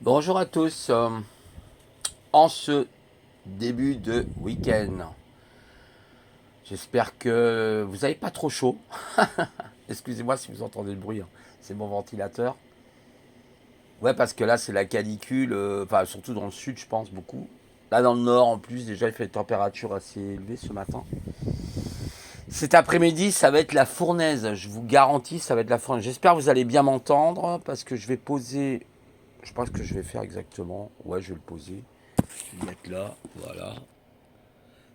Bonjour à tous. En ce début de week-end, j'espère que vous n'avez pas trop chaud. Excusez-moi si vous entendez le bruit, hein. C'est mon ventilateur. Ouais, parce que là, c'est la canicule, enfin, surtout dans le sud, je pense, beaucoup. Là, dans le nord, en plus, déjà, il fait une température assez élevée ce matin. Cet après-midi, ça va être la fournaise. Je vous garantis, ça va être la fournaise. J'espère que vous allez bien m'entendre, parce que je vais poser. Je pense que je vais faire exactement. Ouais, je vais le poser. Je vais le mettre là. Voilà.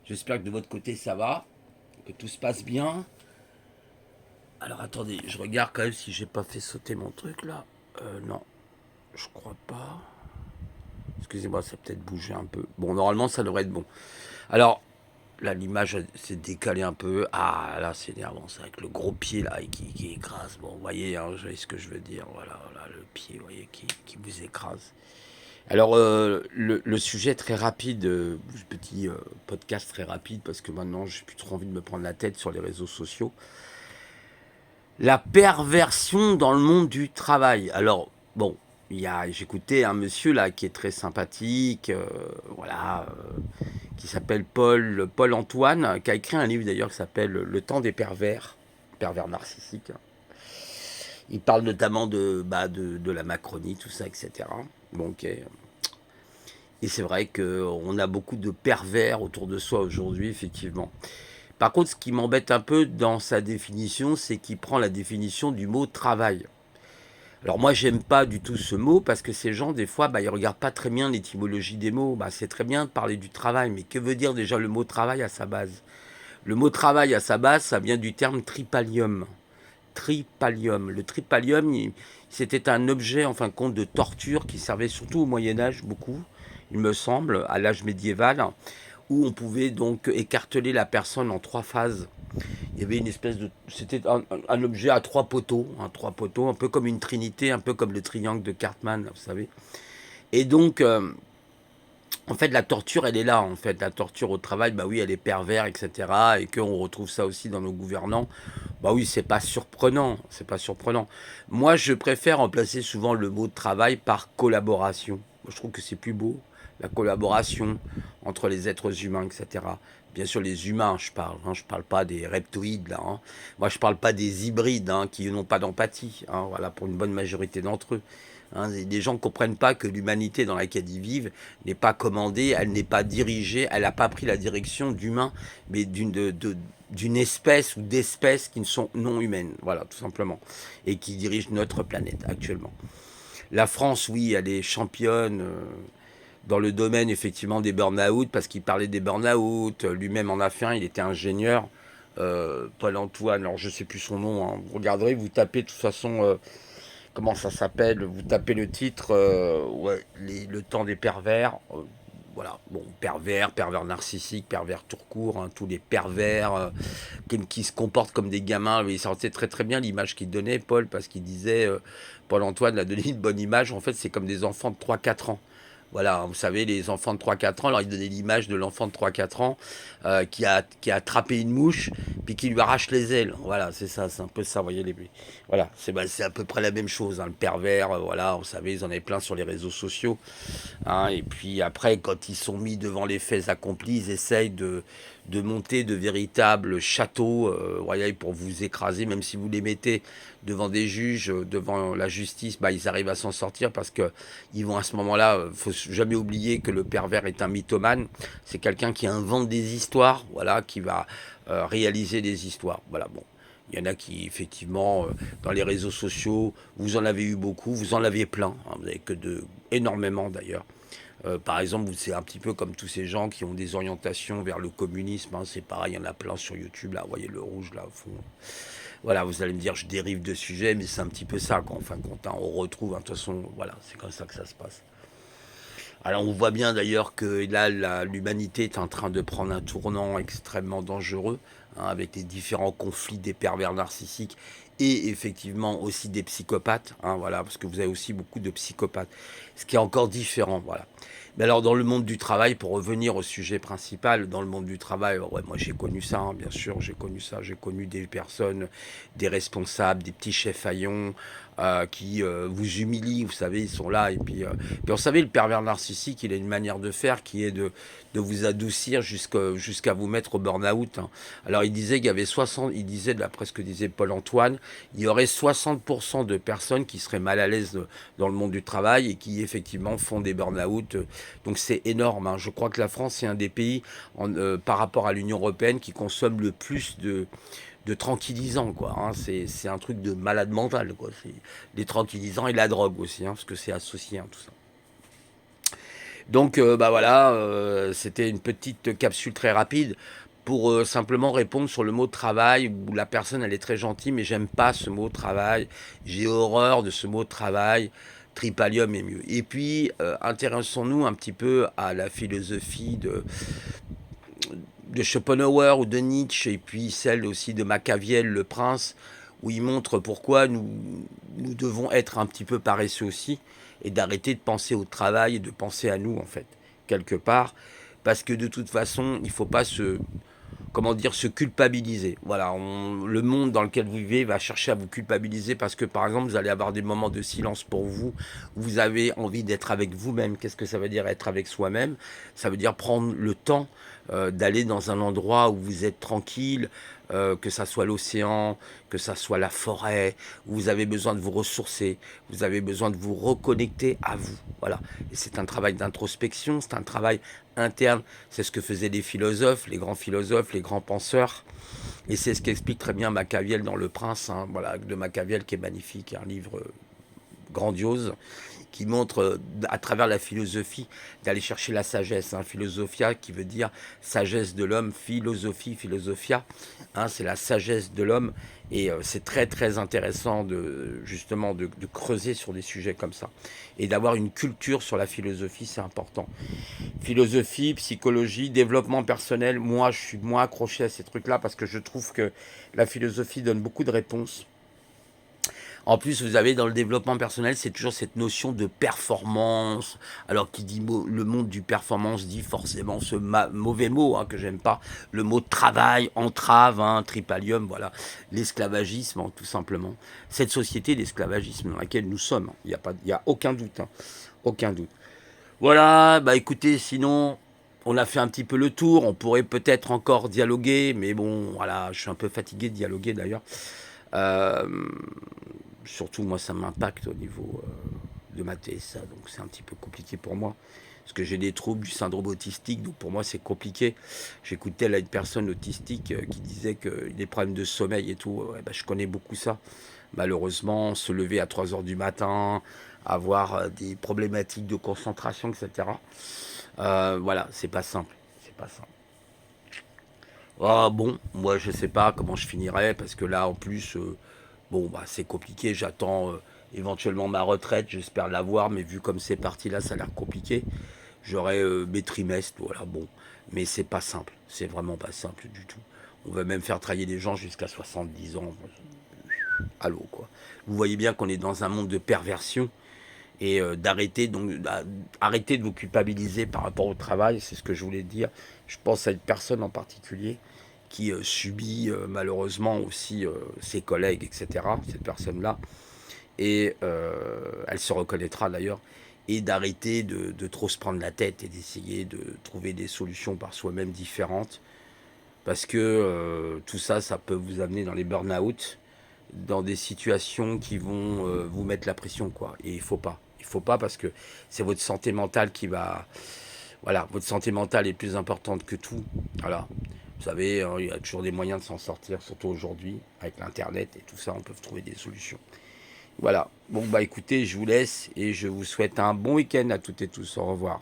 J'espère que de votre côté ça va, que tout se passe bien. Alors attendez, je regarde quand même si j'ai pas fait sauter mon truc là. Non, je crois pas. Excusez-moi, ça a peut-être bougé un peu. Bon, normalement ça devrait être bon. Alors, là l'image s'est décalée un peu. Ah là c'est énervant, c'est avec le gros pied là qui écrase. Bon, vous voyez, hein, vous voyez ce que je veux dire. Voilà, voilà le pied, vous voyez, qui vous écrase. Alors, le sujet très rapide, petit podcast très rapide, parce que maintenant, j'ai plus trop envie de me prendre la tête sur les réseaux sociaux. La perversion dans le monde du travail. Alors, bon, j'écoutais un monsieur là qui est très sympathique, voilà, qui s'appelle Paul Antoine, qui a écrit un livre d'ailleurs qui s'appelle Le temps des pervers, pervers narcissiques. Il parle notamment de la Macronie, tout ça, etc. Bon, ok. Et c'est vrai qu'on a beaucoup de pervers autour de soi aujourd'hui, effectivement. Par contre, ce qui m'embête un peu dans sa définition, c'est qu'il prend la définition du mot travail. Alors moi, j'aime pas du tout ce mot parce que ces gens, des fois, ils regardent pas très bien l'étymologie des mots. C'est très bien de parler du travail, mais que veut dire déjà le mot travail à sa base? Le mot travail à sa base, ça vient du terme tripalium. Tripalium. Le tripalium, c'était un objet, en fin de compte, de torture qui servait surtout au Moyen-Âge, beaucoup, il me semble, à l'âge médiéval, où on pouvait donc écarteler la personne en trois phases. Il y avait une espèce de. C'était un objet à trois poteaux, un peu comme une trinité, un peu comme le triangle de Cartman, vous savez. Et donc, en fait, la torture, elle est là, en fait. La torture au travail, bah oui, elle est pervers, etc. Et qu'on retrouve ça aussi dans nos gouvernants. Bah oui, c'est pas surprenant. C'est pas surprenant. Moi, je préfère remplacer souvent le mot travail par collaboration. Moi, je trouve que c'est plus beau. La collaboration entre les êtres humains, etc. Bien sûr, les humains, je parle. Hein, je parle pas des reptoïdes, là. Hein. Moi, je parle pas des hybrides, hein, qui n'ont pas d'empathie. Hein, voilà, pour une bonne majorité d'entre eux. Hein, les gens ne comprennent pas que l'humanité dans laquelle ils vivent n'est pas commandée, elle n'est pas dirigée, elle n'a pas pris la direction d'humains, mais d'une espèce ou d'espèces qui ne sont non humaines, voilà, tout simplement, et qui dirigent notre planète actuellement. La France, oui, elle est championne dans le domaine effectivement des burn-out, parce qu'il parlait des burn-out, lui-même en a fait un, il était ingénieur, Paul Antoine, alors je ne sais plus son nom, hein. Vous regarderez, vous tapez de toute façon comment ça s'appelle, vous tapez le titre, ouais, le temps des pervers. Voilà, bon, pervers narcissique, pervers tout court, hein, tous les pervers qui se comportent comme des gamins. Il sortait très très bien l'image qu'il donnait, Paul, parce qu'il disait, Paul Antoine a donné une bonne image, en fait c'est comme des enfants de 3 4 ans. Voilà, vous savez, les enfants de 3 4 ans, alors il donnait l'image de l'enfant de 3 4 ans qui a attrapé une mouche, puis qui lui arrache les ailes. Voilà, c'est ça, c'est un peu ça, vous voyez. Voilà, c'est à peu près la même chose, hein, le pervers, voilà, vous savez, ils en avaient plein sur les réseaux sociaux. Hein, et puis après, quand ils sont mis devant les faits accomplis, ils essayent de monter de véritables châteaux royaux pour vous écraser, même si vous les mettez devant des juges, devant la justice, ils arrivent à s'en sortir parce que ils vont à ce moment-là, faut jamais oublier que le pervers est un mythomane, c'est quelqu'un qui invente des histoires, voilà, qui va réaliser des histoires, voilà, bon. Il y en a qui, effectivement, dans les réseaux sociaux, vous en avez eu beaucoup, vous en aviez plein, hein, vous avez que énormément d'ailleurs. Par exemple, c'est un petit peu comme tous ces gens qui ont des orientations vers le communisme, hein, c'est pareil, il y en a plein sur YouTube, là, vous voyez le rouge là au fond. Voilà, vous allez me dire, je dérive de sujet, mais c'est un petit peu ça, quoi, en fin de compte, hein, on retrouve, hein, de toute façon, voilà, c'est comme ça que ça se passe. Alors on voit bien d'ailleurs que là, l'humanité est en train de prendre un tournant extrêmement dangereux, hein, avec les différents conflits des pervers narcissiques et effectivement aussi des psychopathes, hein, voilà, parce que vous avez aussi beaucoup de psychopathes, ce qui est encore différent, voilà. Mais alors dans le monde du travail, pour revenir au sujet principal, dans le monde du travail, ouais, moi j'ai connu ça, hein, bien sûr, j'ai connu ça, j'ai connu des personnes, des responsables, des petits chefs haillons qui vous humilient, vous savez, ils sont là, et puis vous savez, le pervers narcissique, il a une manière de faire qui est de vous adoucir jusqu'à vous mettre au burn-out, hein. Alors il disait qu'il y avait 60, il disait, d'après ce que disait Paul Antoine, il y aurait 60% de personnes qui seraient mal à l'aise dans le monde du travail et qui effectivement font des burn-out. Donc c'est énorme, hein. Je crois que la France est un des pays par rapport à l'Union européenne qui consomme le plus de tranquillisants, quoi, hein. C'est un truc de malade mental, quoi. C'est les tranquillisants et la drogue aussi, hein, parce que c'est associé, hein, tout ça. Donc, bah voilà, c'était une petite capsule très rapide pour simplement répondre sur le mot travail, où la personne, elle est très gentille, mais j'aime pas ce mot travail. J'ai horreur de ce mot travail. Tripalium est mieux. Et puis, intéressons-nous un petit peu à la philosophie de Schopenhauer ou de Nietzsche, et puis celle aussi de Machiavel, le prince, où il montre pourquoi nous devons être un petit peu paresseux aussi, et d'arrêter de penser au travail et de penser à nous, en fait, quelque part, parce que de toute façon, il ne faut pas comment dire, se culpabiliser. Voilà, le monde dans lequel vous vivez va chercher à vous culpabiliser parce que, par exemple, vous allez avoir des moments de silence pour vous, où vous avez envie d'être avec vous-même. Qu'est-ce que ça veut dire être avec soi-même? Ça veut dire prendre le temps d'aller dans un endroit où vous êtes tranquille, que ça soit l'océan, que ça soit la forêt, où vous avez besoin de vous ressourcer, vous avez besoin de vous reconnecter à vous. Voilà. Et c'est un travail d'introspection, c'est un travail interne. C'est ce que faisaient les philosophes, les grands penseurs. Et c'est ce qu'explique très bien Machiavel dans Le Prince, hein, voilà, de Machiavel qui est magnifique, un livre grandiose, qui montre à travers la philosophie d'aller chercher la sagesse, hein, philosophia qui veut dire sagesse de l'homme, philosophie, philosophia, hein, c'est la sagesse de l'homme, et c'est très très intéressant justement de creuser sur des sujets comme ça, et d'avoir une culture sur la philosophie, c'est important. Philosophie, psychologie, développement personnel, moi je suis moins accroché à ces trucs-là parce que je trouve que la philosophie donne beaucoup de réponses. En plus, vous avez dans le développement personnel, c'est toujours cette notion de performance. Alors, qui dit le monde du performance dit forcément ce mauvais mot, hein, que j'aime pas. Le mot travail, entrave, hein, tripalium, voilà. L'esclavagisme, hein, tout simplement. Cette société d'esclavagisme dans laquelle nous sommes, il n'y a aucun doute, hein, aucun doute. Voilà, bah écoutez, sinon, on a fait un petit peu le tour. On pourrait peut-être encore dialoguer, mais bon, voilà, je suis un peu fatigué de dialoguer d'ailleurs. Euh, Surtout, moi, ça m'impacte au niveau de ma TSA, donc c'est un petit peu compliqué pour moi. Parce que j'ai des troubles du syndrome autistique, donc pour moi, c'est compliqué. J'écoutais là une personne autistique qui disait que des problèmes de sommeil et tout, ouais, bah, je connais beaucoup ça. Malheureusement, se lever à 3 heures du matin, avoir des problématiques de concentration, etc. Voilà, c'est pas simple. C'est pas simple. Ah bon, moi je sais pas comment je finirai parce que là en plus, bon bah c'est compliqué. J'attends éventuellement ma retraite, j'espère l'avoir, mais vu comme c'est parti là, ça a l'air compliqué. J'aurai mes trimestres, voilà, bon, mais c'est pas simple, c'est vraiment pas simple du tout. On va même faire travailler des gens jusqu'à 70 ans. Allô quoi. Vous voyez bien qu'on est dans un monde de perversion et d'arrêter donc arrêter de vous culpabiliser par rapport au travail, c'est ce que je voulais dire. Je pense à une personne en particulier qui subit malheureusement aussi ses collègues, etc., cette personne-là, et elle se reconnaîtra d'ailleurs, et d'arrêter de trop se prendre la tête et d'essayer de trouver des solutions par soi-même différentes, parce que tout ça, ça peut vous amener dans les burn-out, dans des situations qui vont vous mettre la pression, quoi. Et il faut pas. Il faut pas parce que c'est votre santé mentale qui va... Voilà, votre santé mentale est plus importante que tout. Voilà. Vous savez, il y a toujours des moyens de s'en sortir, surtout aujourd'hui, avec l'Internet et tout ça, on peut trouver des solutions. Voilà. Bon, bah écoutez, je vous laisse et je vous souhaite un bon week-end à toutes et tous. Au revoir.